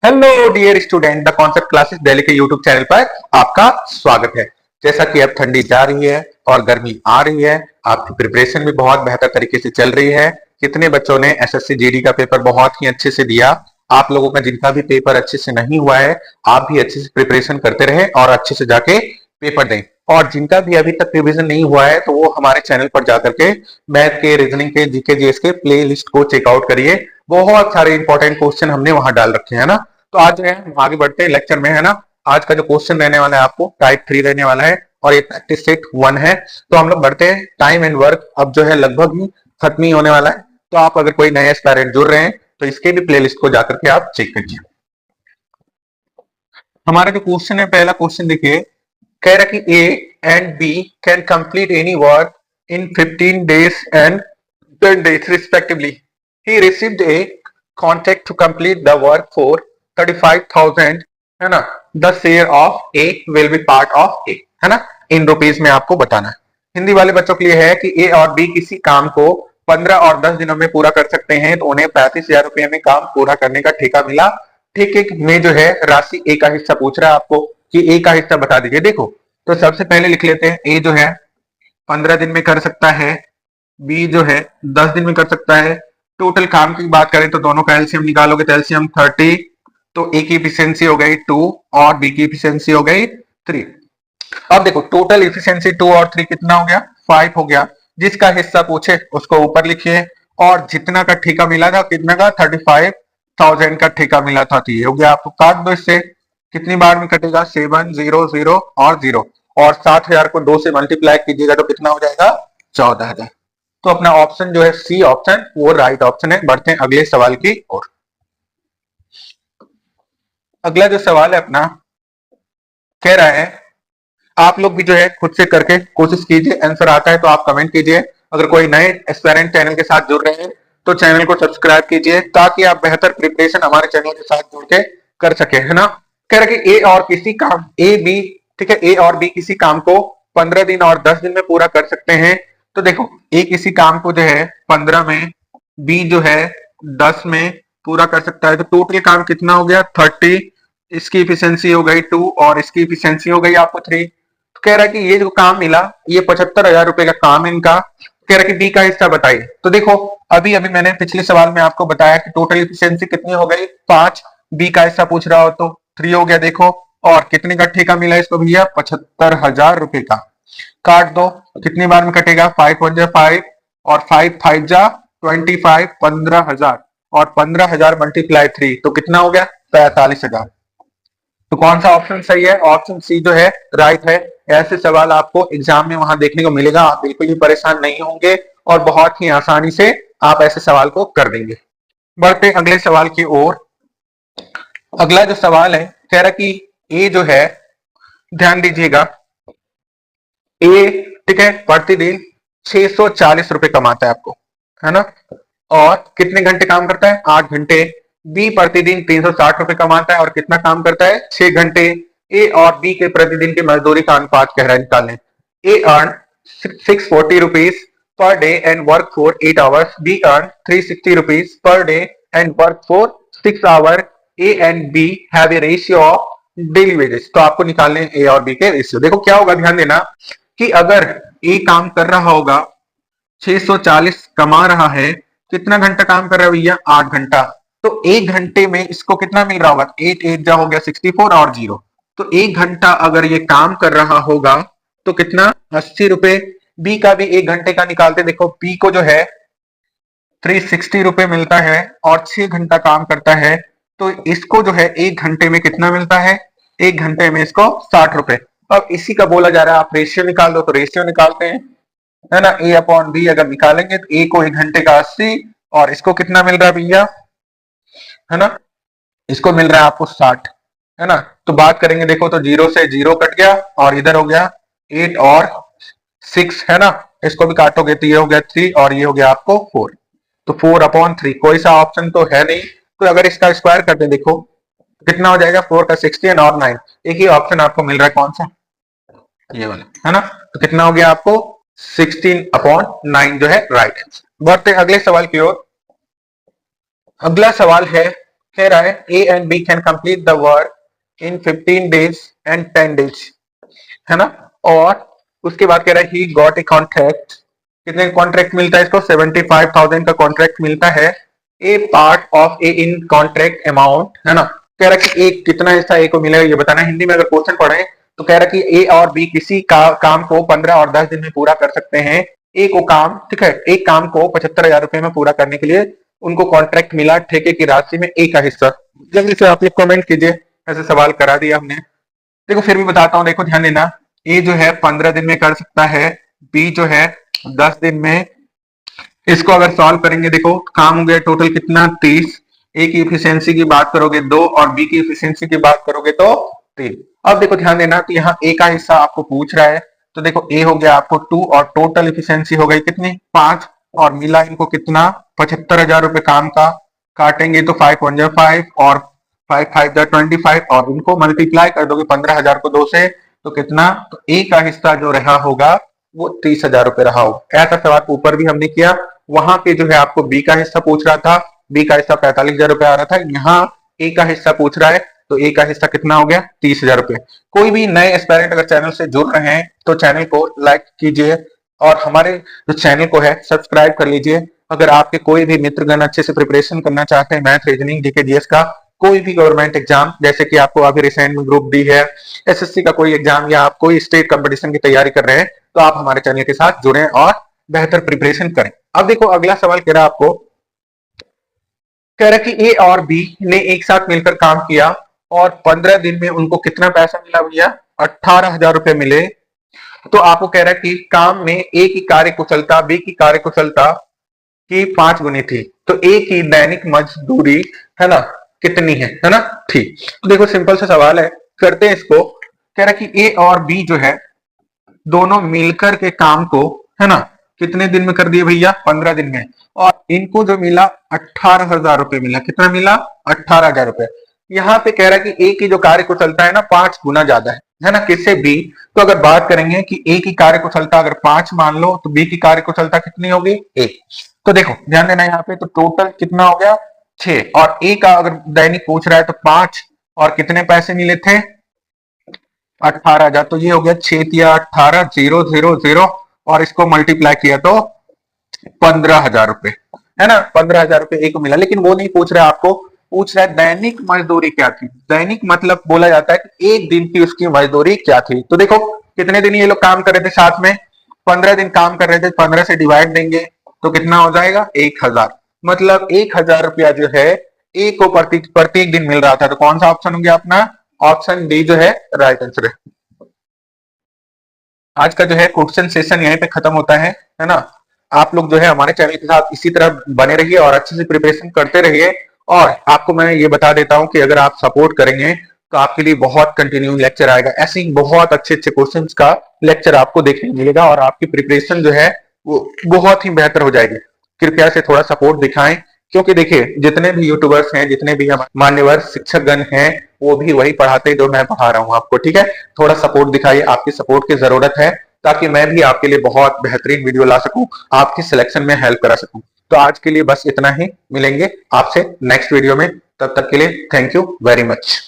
Hello dear student, the concept classes Delhi के YouTube channel पर आपका स्वागत है। जैसा कि अब ठंडी जा रही है और गर्मी आ रही है, आपकी प्रिपरेशन भी बहुत बेहतर तरीके से चल रही है। कितने बच्चों ने एसएससी जीडी का पेपर बहुत ही अच्छे से दिया। आप लोगों का जिनका भी पेपर अच्छे से नहीं हुआ है, आप भी अच्छे से प्रिपरेशन करते रहे और अच्छे से जाके पेपर दें। और जिनका भी अभी तक रिवीजन नहीं हुआ है तो वो हमारे चैनल पर जाकर के मैथ के, रीजनिंग के, जीके जीएस के प्ले लिस्ट को चेकआउट करिए। बहुत सारे इंपॉर्टेंट क्वेश्चन हमने वहां डाल रखे हैं ना। तो आज जो है हम आगे बढ़ते हैं लेक्चर में, है ना। आज का जो क्वेश्चन रहने वाला है आपको टाइप 3 रहने वाला है और ये प्रैक्टिस सेट 1 है। तो हम लोग बढ़ते हैं। टाइम एंड वर्क अब जो है लगभग ही खत्म ही होने वाला है। तो आप अगर कोई नए एस्पायरेंट जुड़ रहे हैं तो इसके भी प्लेलिस्ट को जाकर के आप चेक करिए। हमारा जो क्वेश्चन है, पहला क्वेश्चन देखिए, कह रहा कि A and B can complete any work in 15 days and 10 days respectively. He received a contract to complete the work for 35,000, है ना। The share of A will be part of A, है ना। In rupees में आपको बताना है। हिंदी वाले बच्चों के लिए है कि ए और बी किसी काम को 15 और 10 दिनों में पूरा कर सकते हैं तो उन्हें 35,000 रुपए में काम पूरा करने का ठेका मिला। ठेके में जो है राशि ए का हिस्सा पूछ रहा है आपको कि ए का हिस्सा बता दीजिए। देखो, तो सबसे पहले लिख लेते हैं, ए जो है 15 दिन में कर सकता है, बी जो है 10 दिन में कर सकता है। टोटल काम की बात करें तो दोनों का एलसीएम निकालोगे तो एलसीएम 30, तो ए की इफिशियंसी हो गई 2 और बी की इफिशियंसी हो गई 3। अब देखो, टोटल इफिशियंसी 2 और 3 कितना हो गया, 5 हो गया। जिसका हिस्सा पूछे उसको ऊपर लिखिए और जितना का ठेका मिला था, कितना का, 35,000 का ठेका मिला था, तो ये हो गया। आपको काट दो इससे, कितनी बार में कटेगा, 7 0 0 और 0, और 7,000 को 2 से मल्टीप्लाई कीजिएगा तो कितना हो जाएगा, 14,000। तो अपना ऑप्शन जो है सी ऑप्शन वो राइट ऑप्शन है। बढ़ते हैं अगले सवाल की ओर। अगला जो सवाल है अपना, कह रहा है आप लोग भी जो है खुद से करके कोशिश कीजिए, आंसर आता है तो आप कमेंट कीजिए। अगर कोई नए एस्पायरेंट चैनल के साथ जुड़ रहे हैं तो चैनल को सब्सक्राइब कीजिए ताकि आप बेहतर प्रिपरेशन हमारे चैनल के साथ जुड़ के कर सके, है ना। कह रहा कि ए और किसी काम, ए बी, ठीक है, ए और बी किसी काम को 15 दिन और 10 दिन में पूरा कर सकते हैं। तो देखो, ए किसी काम को जो है 15 में, बी जो है 10 में पूरा कर सकता है, तो टोटल काम कितना हो गया, 30। इसकी इफिशियंसी हो गई 2 और इसकी इफिशियंसी हो गई आपको 3। तो कह रहा है कि ये जो काम मिला ये 75,000 रुपए का काम है इनका। कह रहा है कि बी का हिस्सा बताइए। तो देखो, अभी अभी मैंने पिछले सवाल में आपको बताया कि टोटल इफिशियंसी कितनी हो गई, 5। बी का हिस्सा पूछ रहा हो तो 3 हो गया। देखो, और कितने का ठेका मिला इसको भैया, 75,000 रुपए का। काट दो, कितनी बार में कटेगा, 5 1 जा 5 और 5 5 जा 25, 15,000 और 15,000 मल्टीप्लाई 3 तो कितना हो गया, 45,000। तो कौन सा ऑप्शन सही है, ऑप्शन सी जो है राइट है। ऐसे सवाल आपको एग्जाम में वहां देखने को मिलेगा, आप बिल्कुल भी परेशान नहीं होंगे और बहुत ही आसानी से आप ऐसे सवाल को कर देंगे। बढ़ते अगले सवाल की ओर। अगला जो सवाल है, कह रहा कि ए जो है, ध्यान दीजिएगा, ए, ठीक है, प्रतिदिन 640 रुपए कमाता है आपको, है ना, और कितने घंटे काम करता है, 8 घंटे। बी प्रतिदिन 360 रुपए कमाता है और कितना काम करता है, 6 घंटे। ए और बी के प्रतिदिन की मजदूरी का अनुपात कह रहा है निकालने। A earn 640 rupees per day and work for 8 hours, B earn 360 rupees per day and work for 6 hour. A and B have a ratio of daily wages. तो आपको निकालने ए और बी के रेशियो। देखो क्या होगा, ध्यान देना कि अगर ए काम कर रहा होगा 640 कमा रहा है, कितना घंटा काम कर रहा है भैया, 8 घंटा। तो 1 घंटे में इसको कितना मिल रहा होगा, 8 8 जा हो गया 64 और 0। तो 1 घंटा अगर ये काम कर रहा होगा तो कितना, 80 रुपए। बी का भी 1 घंटे का निकालते, देखो बी को जो है 360 रुपए मिलता है और 6 घंटा काम करता है, तो इसको जो है 1 घंटे में कितना मिलता है, 1 घंटे में इसको 60 रुपए। अब इसी का बोला जा रहा है आप रेशियो निकाल दो, तो रेशियो निकालते हैं, है ना। ए अपॉन बी अगर निकालेंगे तो ए को 1 घंटे का 80 और इसको कितना मिल रहा है भैया, है ना, इसको मिल रहा है आपको 60, है ना। तो बात करेंगे, देखो तो 0 से 0 कट गया और इधर हो गया 8 और 6, है ना। इसको भी काटोगे तो ये हो गया 3 और ये हो गया आपको 4। तो 4/3, कोई सा ऑप्शन तो है नहीं। तो अगर इसका स्क्वायर करते देखो कितना हो जाएगा, 4 का 16 और 9, एक ही ऑप्शन आपको मिल रहा है, कौन सा, ये वाला, है ना। तो कितना हो गया आपको, 16/9 जो है राइट आंसर। बढ़ते अगले सवाल की ओर। अगला सवाल है कह रहा है A and B can complete the work in 15 days and 10 days, है ना। और उसके बाद कह रहा है ही गॉट ए कॉन्ट्रैक्ट, कितने कॉन्ट्रैक्ट मिलता है इसको, 75,000 का कॉन्ट्रैक्ट मिलता है। A part of A in contract amount, है ना। कह रहा है कि एक कितना हिस्सा ए को मिलेगा ये बताना। हिंदी में अगर क्वेश्चन पढ़े तो कह रहा है कि ए और बी किसी काम को 15 और 10 दिन में पूरा कर सकते हैं। ए को काम, ठीक है, एक काम को 75,000 रुपए में पूरा करने के लिए उनको कॉन्ट्रैक्ट मिला ठेके की राशि में ए का हिस्सा। जल्दी से आप लोग कमेंट कीजिए, ऐसे सवाल करा दिया हमने। देखो फिर भी बताता हूँ, देखो ध्यान देना। ए जो है 15 दिन में कर सकता है, बी जो है 10 दिन में। इसको अगर सॉल्व करेंगे, देखो काम हो गया टोटल कितना, 30। ए की इफिशियंसी की बात करोगे 2 और बी की इफिशियंसी की बात करोगे तो 3। अब देखो ध्यान देना कि यहाँ ए का हिस्सा आपको पूछ रहा है, तो देखो ए हो गया आपको 2 और टोटल इफिशियंसी हो गई कितनी, 5, और मिला इनको कितना, 75,000 रुपए काम का। काटेंगे तो 5 1 जा 5 और 5 5 जा 25, और इनको मल्टीप्लाई कर दोगे 15,000 को 2 से तो कितना, तो ए का हिस्सा जो रहा होगा वो 30,000 रुपए रहा होगा। ऐसा सवाल ऊपर भी हमने किया, वहां पे जो है आपको बी का हिस्सा पूछ रहा था, बी का हिस्सा 45,000 रुपए आ रहा था। यहाँ ए का हिस्सा पूछ रहा है, तो ए का हिस्सा कितना हो गया, 30,000 रुपए। कोई भी नए एस्पायरेंट अगर चैनल से जुड़ रहे हैं तो चैनल को लाइक कीजिए और हमारे जो चैनल को है सब्सक्राइब कर लीजिए। अगर आपके कोई भी मित्रगण अच्छे से प्रिपरेशन करना चाहते हैं मैथ, रीजनिंग, जीके, जीएस का कोई भी गवर्नमेंट एग्जाम, जैसे कि आपको अभी रिसेंट में ग्रुप डी है, एसएससी का कोई एग्जाम, या आप कोई स्टेट कंपटीशन की तैयारी कर रहे हैं, तो आप हमारे चैनल के साथ जुड़ें और बेहतर प्रिपरेशन करें। अब देखो अगला सवाल कह रहा है आपको, कह रहा है कि ए और बी ने एक साथ मिलकर काम किया और 15 दिन में उनको कितना पैसा मिला भैया, 18,000 रुपए मिले। तो आपको कह रहा है कि काम में ए की कार्य कुशलता बी की कार्य कुशलता की 5 गुनी थी, तो ए की दैनिक मजदूरी, है ना, कितनी है ना। ठीक, तो देखो सिंपल सा सवाल है, करते हैं इसको। कह रहा है कि ए और बी जो है दोनों मिलकर के काम को, है ना, कितने दिन में कर दिए भैया, 15 दिन में। और इनको जो मिला 18,000 रुपए मिला, कितना मिला, 18,000 रुपए। यहाँ पे कह रहा है कि ए की जो कार्य कुशलता है ना 5 गुना ज्यादा है ना, किससे, बी। तो अगर बात करेंगे कि ए की कार्य कुशलता अगर 5 मान लो तो बी की कार्य कुशलता कितनी होगी, 1। तो देखो ध्यान देना यहाँ पे, तो टोटल कितना हो गया, 6, और ए का अगर दैनिक पूछ रहा है तो 5, और कितने पैसे मिले थे, 18,000। तो ये हो गया 6×18 0 0 0, और इसको मल्टीप्लाई किया तो 15,000 रुपए, है ना, 15,000 रुपए एक को मिला। लेकिन वो नहीं पूछ रहा है आपको, पूछ रहा है दैनिक मजदूरी क्या थी। दैनिक मतलब बोला जाता है कि एक दिन की उसकी मजदूरी क्या थी। तो देखो कितने दिन ये लोग काम कर रहे थे साथ में, 15 दिन काम कर रहे थे, 15 से डिवाइड देंगे तो कितना हो जाएगा, 1,000। मतलब 1,000 रुपया जो है एक को प्रत्येक दिन मिल रहा था। तो कौन सा ऑप्शन हो गया अपना, ऑप्शन डी जो है राइट आंसर है। आज का जो है क्वेश्चन सेशन यहीं पे खत्म होता है ना। आप लोग जो है हमारे चैनल के साथ इसी तरह बने रहिए और अच्छे से प्रिपरेशन करते रहिए। और आपको मैं ये बता देता हूं कि अगर आप सपोर्ट करेंगे तो आपके लिए बहुत कंटिन्यू लेक्चर आएगा, ऐसे ही बहुत अच्छे अच्छे क्वेश्चंस का लेक्चर आपको देखने मिलेगा और आपकी प्रिपरेशन जो है वो बहुत ही बेहतर हो जाएगी। कृपया से थोड़ा सपोर्ट दिखाएं, क्योंकि देखिए जितने भी यूट्यूबर्स हैं, जितने भी हमारे मान्यवर शिक्षकगण हैं, वो भी वही पढ़ाते हैं जो मैं पढ़ा रहा हूं आपको, ठीक है। थोड़ा सपोर्ट दिखाइए, आपकी सपोर्ट की जरूरत है, ताकि मैं भी आपके लिए बहुत बेहतरीन वीडियो ला सकूं, आपके सिलेक्शन में हेल्प करा सकूं। तो आज के लिए बस इतना ही, मिलेंगे आपसे नेक्स्ट वीडियो में, तब तक के लिए थैंक यू वेरी मच।